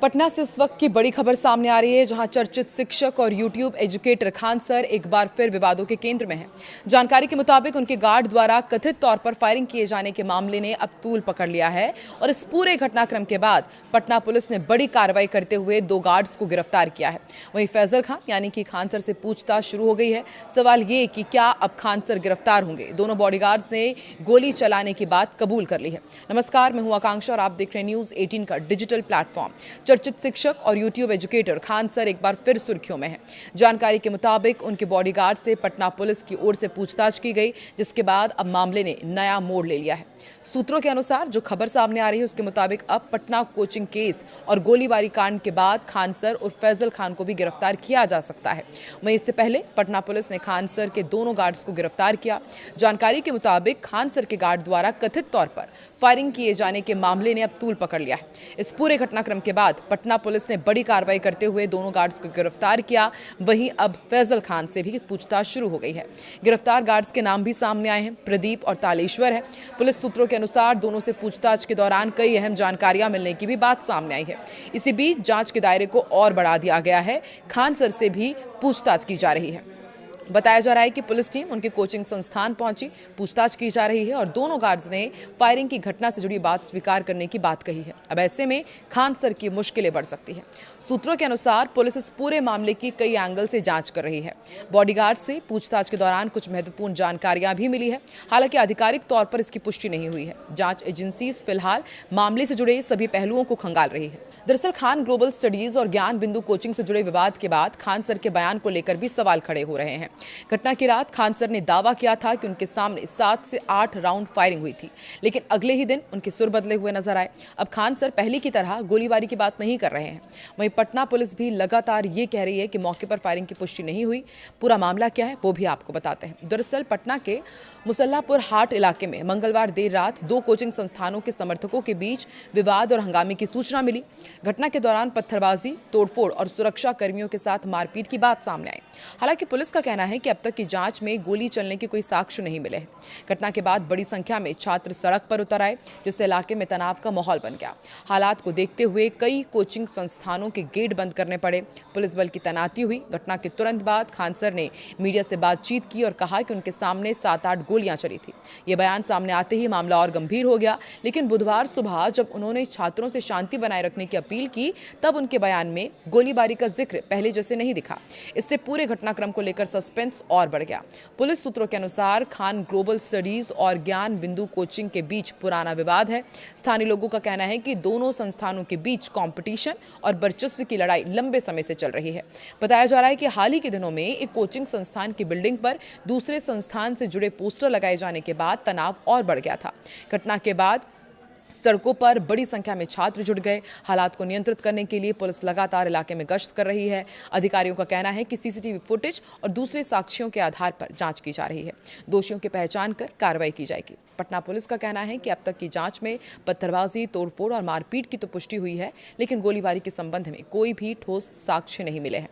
पटना से इस वक्त की बड़ी खबर सामने आ रही है, जहां चर्चित शिक्षक और यूट्यूब एजुकेटर खान सर एक बार फिर विवादों के केंद्र में हैं। जानकारी के मुताबिक उनके गार्ड द्वारा कथित तौर पर फायरिंग किए जाने के मामले ने अब तूल पकड़ लिया है और इस पूरे घटनाक्रम के बाद पटना पुलिस ने बड़ी कार्रवाई करते हुए 2 गार्ड्स को गिरफ्तार किया है। वहीं फैजल खान यानी कि खान सर से पूछताछ शुरू हो गई है। सवाल ये कि क्या अब खान सर गिरफ्तार होंगे? दोनों बॉडीगार्ड्स ने गोली चलाने की बात कबूल कर ली है। नमस्कार, मैं हूं आकांक्षा और आप देख रहे हैं न्यूज़ 18 का डिजिटल प्लेटफॉर्म। चर्चित शिक्षक और यूट्यूब एजुकेटर खान सर एक बार फिर सुर्खियों में हैं। जानकारी के मुताबिक उनके बॉडीगार्ड से पटना पुलिस की ओर से पूछताछ की गई, जिसके बाद अब मामले ने नया मोड़ ले लिया है। सूत्रों के अनुसार जो खबर सामने आ रही है उसके मुताबिक अब पटना कोचिंग केस और गोलीबारी कांड के बाद खान सर और फैजल खान को भी गिरफ्तार किया जा सकता है। वहीं इससे पहले पटना पुलिस ने खान सर के दोनों गार्ड्स को गिरफ्तार किया। जानकारी के मुताबिक खान सर के गार्ड द्वारा कथित तौर पर फायरिंग किए जाने के मामले ने अब तूल पकड़ लिया है। इस पूरे घटनाक्रम के बाद पटना पुलिस ने बड़ी कार्रवाई करते हुए दोनों गार्ड्स को गिरफ्तार किया। वहीं अब फैजल खान से भी पूछताछ शुरू हो गई है। गिरफ्तार गार्ड्स के नाम भी सामने आए हैं, प्रदीप और तालेश्वर है। पुलिस सूत्रों के अनुसार दोनों से पूछताछ के दौरान कई अहम जानकारियां मिलने की भी बात सामने आई है। इसी बीच जांच के दायरे को और बढ़ा दिया गया है। खान सर से भी पूछताछ की जा रही है। बताया जा रहा है कि पुलिस टीम उनके कोचिंग संस्थान पहुंची, पूछताछ की जा रही है और दोनों गार्ड्स ने फायरिंग की घटना से जुड़ी बात स्वीकार करने की बात कही है। अब ऐसे में खान सर की मुश्किलें बढ़ सकती हैं। सूत्रों के अनुसार पुलिस इस पूरे मामले की कई एंगल से जांच कर रही है। बॉडीगार्ड से पूछताछ के दौरान कुछ महत्वपूर्ण जानकारियां भी मिली है। हालांकि आधिकारिक तौर पर इसकी पुष्टि नहीं हुई है। जांच एजेंसी फिलहाल मामले से जुड़े सभी पहलुओं को खंगाल रही है। दरअसल खान ग्लोबल स्टडीज और ज्ञान बिंदु कोचिंग से जुड़े विवाद के बाद खान सर के बयान को लेकर भी सवाल खड़े हो रहे हैं। घटना की रात खान सर ने दावा किया था कि उनके सामने 7 से 8 राउंड फायरिंग हुई थी, लेकिन अगले ही दिन उनके सुर बदले हुए नजर आए। अब खान सर पहले की तरह गोलीबारी की बात नहीं कर रहे हैं। वहीं पटना पुलिस भी लगातार ये कह रही है कि मौके पर फायरिंग की पुष्टि नहीं हुई। पूरा मामला क्या है वो भी आपको बताते हैं। दरअसल पटना के मुसल्लापुर हाट इलाके में मंगलवार देर रात 2 कोचिंग संस्थानों के समर्थकों के बीच विवाद और हंगामे की सूचना मिली। घटना के दौरान पत्थरबाजी, तोड़फोड़ और सुरक्षा कर्मियों के साथ मारपीट की बात सामने आई। हालांकि पुलिस का कहना है कि अब तक की जांच में गोली चलने के कोई साक्ष्य नहीं मिले हैं। घटना के बाद बड़ी संख्या में छात्र सड़क पर उतर आए, जिससे इलाके में तनाव का माहौल बन गया। हालात को देखते हुए कई कोचिंग संस्थानों के गेट बंद करने पड़े। पुलिस बल की तैनाती हुई। घटना के तुरंत बाद खान सर ने मीडिया से बातचीत की और कहा कि उनके सामने 7-8 गोलियां चली थी। ये बयान सामने आते ही मामला और गंभीर हो गया। लेकिन बुधवार सुबह जब उन्होंने छात्रों से शांति बनाए रखने की अपील की, तब उनके बयान में गोलीबारी का जिक्र पहले जैसे नहीं दिखा। इससे पूरे घटनाक्रम को लेकर सस्पेंस और बढ़ गया। पुलिस सूत्रों के अनुसार खान ग्लोबल स्टडीज और ज्ञान बिंदु कोचिंग के बीच पुराना विवाद है। स्थानीय लोगों का कहना है कि दोनों संस्थानों के बीच कंपटीशन और वर्चस्व की लड़ाई लंबे समय से चल रही है। बताया जा रहा है कि हाल ही के दिनों में एक कोचिंग संस्थान की बिल्डिंग पर दूसरे संस्थान से जुड़े पोस्टर लगाए जाने के बाद तनाव और बढ़ गया था। घटना के बाद सड़कों पर बड़ी संख्या में छात्र जुट गए। हालात को नियंत्रित करने के लिए पुलिस लगातार इलाके में गश्त कर रही है। अधिकारियों का कहना है कि सीसीटीवी फुटेज और दूसरे साक्ष्यों के आधार पर जांच की जा रही है। दोषियों की पहचान कर कार्रवाई की जाएगी। पटना पुलिस का कहना है कि अब तक की जांच में पत्थरबाजी, तोड़फोड़ और मारपीट की तो पुष्टि हुई है, लेकिन गोलीबारी के संबंध में कोई भी ठोस साक्ष्य नहीं मिले हैं।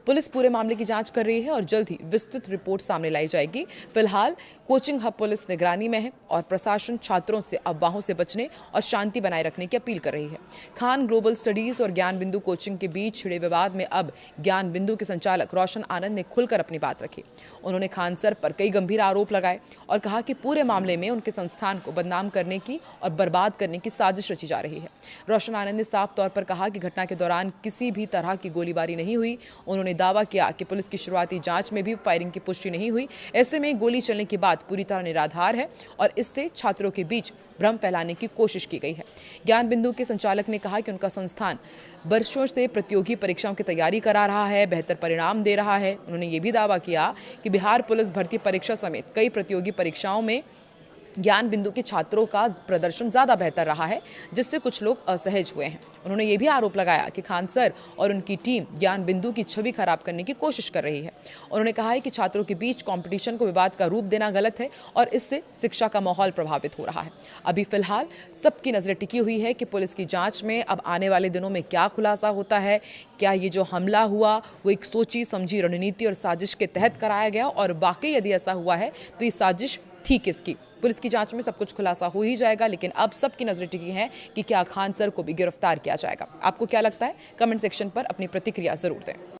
पुलिस पूरे मामले की जांच कर रही है और जल्द ही विस्तृत रिपोर्ट सामने लाई जाएगी। फिलहाल कोचिंग हब पुलिस निगरानी में है और प्रशासन छात्रों से अफवाहों से बचने और शांति बनाए रखने की अपील कर रही है। खान ग्लोबल स्टडीज और ज्ञान बिंदु कोचिंग के बीच छिड़े विवाद में अब ज्ञान बिंदु के संचालक रोशन आनंद ने खुलकर अपनी बात रखी। उन्होंने खान सर पर कई गंभीर आरोप लगाए और कहा कि पूरे मामले में उनके संस्थान को बदनाम करने की और बर्बाद करने की साजिश रची जा रही है। रोशन आनंद ने साफ तौर पर कहा कि घटना के दौरान किसी भी तरह की गोलीबारी नहीं हुई। उन्होंने दावा किया कि पुलिस की शुरुआती जांच में भी फायरिंग की पुष्टि नहीं हुई। ऐसे में गोली चलने की बात पूरी तरह निराधार है और इससे छात्रों के बीच भ्रम फैलाने की कोशिश की गई है। ज्ञान बिंदु के संचालक ने कहा कि उनका संस्थान वर्षों से प्रतियोगी परीक्षाओं की तैयारी करा रहा है, बेहतर परिणाम दे रहा है। उन्होंने ये भी दावा किया कि बिहार पुलिस भर्ती परीक्षा समेत कई प्रतियोगी परीक्षाओं में ज्ञान बिंदु के छात्रों का प्रदर्शन ज़्यादा बेहतर रहा है, जिससे कुछ लोग असहज हुए हैं। उन्होंने ये भी आरोप लगाया कि खान सर और उनकी टीम ज्ञान बिंदु की छवि खराब करने की कोशिश कर रही है। उन्होंने कहा है कि छात्रों के बीच कंपटीशन को विवाद का रूप देना गलत है और इससे शिक्षा का माहौल प्रभावित हो रहा है। अभी फिलहाल सबकी नजरें टिकी हुई है कि पुलिस की जांच में अब आने वाले दिनों में क्या खुलासा होता है। क्या ये जो हमला हुआ वो एक सोची समझी रणनीति और साजिश के तहत कराया गया, और वाकई यदि ऐसा हुआ है तो ये साजिश थी किसकी। पुलिस की जांच में सब कुछ खुलासा हो ही जाएगा, लेकिन अब सबकी नजरें टिकी हैं कि क्या खान सर को भी गिरफ्तार किया जाएगा। आपको क्या लगता है? कमेंट सेक्शन पर अपनी प्रतिक्रिया जरूर दें।